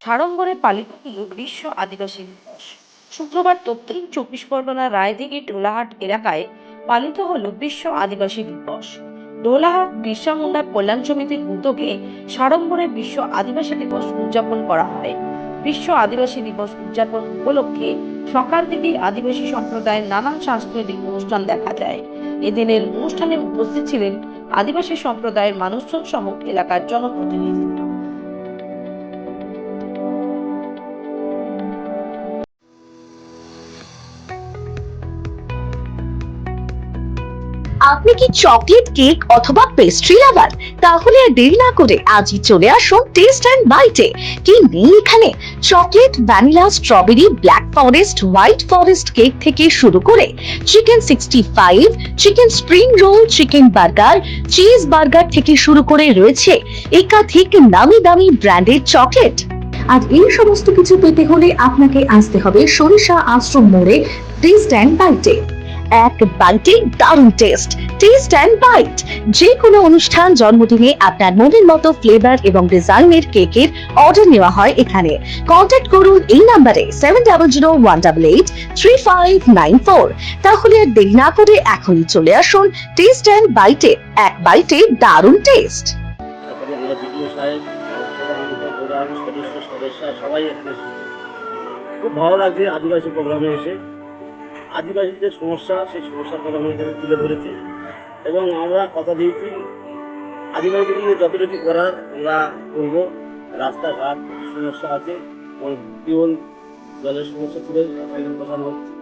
সাড়ম্বরে পালিত হল বিশ্ব আদিবাসী দিবস। শুক্রবার দক্ষিণ চব্বিশ পরগনার রায়দিঘি ডোলাহাট এলাকায় পালিত হল বিশ্ব আদিবাসী দিবস। ডোলাহাট বিরসা মুন্ডা কল্যাণ সমিতির উদ্যোগে সাড়ম্বরে বিশ্ব আদিবাসী দিবস উদযাপন করা হয়। বিশ্ব আদিবাসী দিবস উদযাপন উপলক্ষে সকাল থেকে আদিবাসী সম্প্রদায়ের নানান সাংস্কৃতিক অনুষ্ঠান দেখা যায়। এদিনের অনুষ্ঠানে উপস্থিত ছিলেন আদিবাসী সম্প্রদায়ের মানুষজন সহ এলাকার জনপ্রতিনিধি। আপনি কি চকলেট কেক অথবা পেস্ট্রি লাভার? তাহলে আর দেরি না করে আজই চলে আসুন টেস্ট অ্যান্ড বাইটে। কি নেই এখানে! Chocolate, vanilla, strawberry, black forest, white forest cake থেকে শুরু করে chicken 65, chicken spring roll, chicken burger, cheese burger থেকে শুরু করে রয়েছে একাধিক নামি দামি ব্র্যান্ডের চকলেট। আর এই সমস্ত কিছু পেতে হলে আপনাকে আসতে হবে সরিষা আশ্রম মোড়ে টেস্ট অ্যান্ড বাইটে। এক বাইটে দারুণ টেস্ট। টেস্ট অ্যান্ড বাইট যে কোনো অনুষ্ঠান, জন্মদিনে আপনার মনের মতো ফ্লেভার এবং ডিজাইনের কেকের অর্ডার নেওয়া হয় এখানে। কন্ট্যাক্ট করুন এই নাম্বারে 7001883594। তাহলে আর দেরি না করে এখনই চলে আসুন টেস্ট অ্যান্ড বাইটে। এক বাইটে দারুণ টেস্ট। সবাই এখানে খুব ভালো লাগছে আদিবাসী প্রোগ্রামে এসে। আদিবাসীদের সমস্যা, সেই সমস্যার কথা আমি এখানে তুলে ধরেছি এবং আমরা কথা দিয়েছি আদিবাসীদের নিয়ে যতটুকু করার আমরা করবো। রাস্তাঘাট সমস্যা আছে, টিউবওয়েল জলের সমস্যা তুলে বসানো হচ্ছে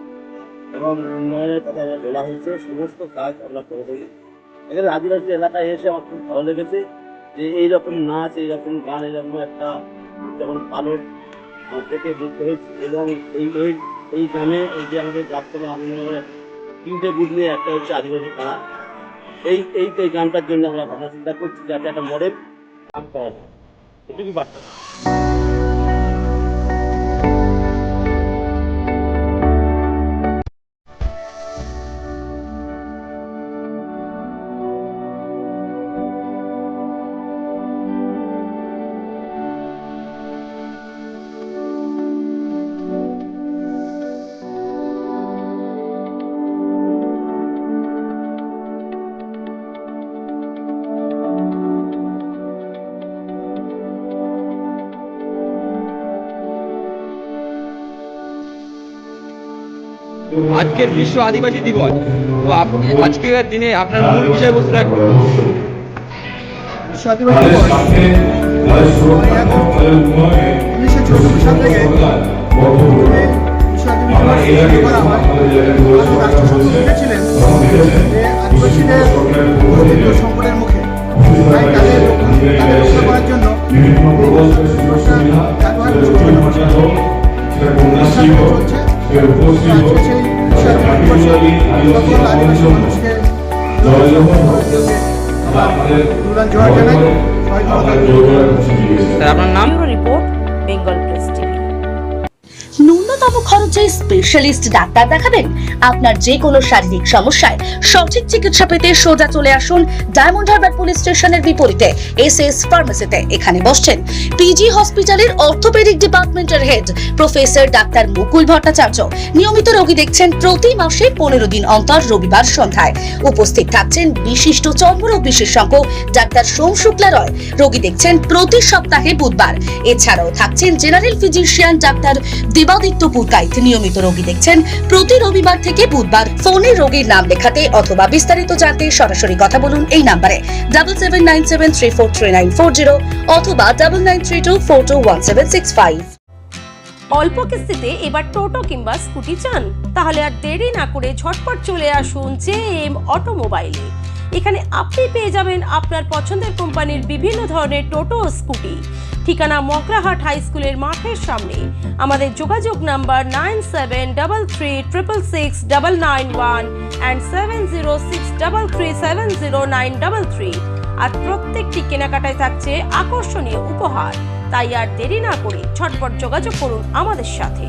এবং উন্নয়নের কথা বলা হয়েছে। সমস্ত কাজ আমরা করে থাকি। এখানে আদিবাসী এলাকায় এসে আমার খুব ভালো লেগেছে যে এইরকম নাচ, এইরকম গান, এরকম একটা যেমন পালন থেকে বুঝতে হয়েছে। এবং এই গ্রামে এই যে আমাদের গাছতলা আন্দোলনের 3টে বুথ নিয়ে একটা হচ্ছে আদিবাসী পাড়া। এই গ্রামটার জন্য আমরা ভাবনা চিন্তা করছি যাতে একটা মডেল কাম করা যায়। এটুকুই বার্তা। আজকের বিশ্ব আদিবাসী দিবস, তো আপনি আজকের দিনে আপনার মূল বিষয়বস্তু রাখবেন। বিশ্ব আদিবাসী দিবস 1954 সাল থেকে বিশ্ব আদিবাসী দিবস করা হয়। রাষ্ট্রসংঘ লিখেছিলেন যে আদিবাসীদের অস্তিত্ব সংকটের মুখে, তাই তাদের রক্ষা করার জন্য চলছে। আপনার নাম? Report, Bengal press TV. ন্যূনতম খরচে স্পেশালিস্ট ডাক্তার দেখাবেন? আপনার যে কোনো শারীরিক সমস্যায় সঠিক চিকিৎসা পেতে সোজা চলে আসুন ডায়মন্ড হারবার পুলিশ স্টেশনের বিপরীতে এসএস ফার্মেসিতে। এখানে বসছেন পিজি হসপিটালের অর্থোপেডিক ডিপার্টমেন্টের হেড প্রফেসর ডাক্তার মুকুল ভট্টাচার্য। নিয়মিত রোগী দেখছেন প্রতি মাসে 15 দিন অন্তর রবিবার সন্ধ্যায়। উপস্থিত থাকছেন বিশিষ্ট চর্মরোগ বিশেষজ্ঞ ডাক্তার সোম শুক্লা রয়। রোগী দেখছেন প্রতি সপ্তাহে বুধবার। এছাড়াও থাকছেন general physician doctor Debaditya Purkait. নিয়মিত রোগী দেখছেন প্রতি রবিবার থেকে বুধবার। ফোনে রোগীর নাম লেখাতে অথবা বিস্তারিত জানতে সরাসরি কথা বলুন এই নাম্বারে 7797343940 অথবা 9932421765। অল্প কিস্তিতে এবার টোটো কিংবা স্কুটি চান? তাহলে আর দেরি না করে ঝটপট চলে আসুন জেএম অটোমোবাইলে। এখানে আপনি পেয়ে যাবেন আপনার পছন্দের কোম্পানির বিভিন্ন ধরনের টোটো ও স্কুটি। ঠিকানা মকরাহাট হাই স্কুলের মাঠের সামনে। আমাদের যোগাযোগ নাম্বার 9733666991 and 7063370933। আর প্রত্যেকটি কেনাকাটায় থাকছে আকর্ষণীয় উপহার। তাই আর দেরি না করে ঝটপট যোগাযোগ করুন আমাদের সাথে।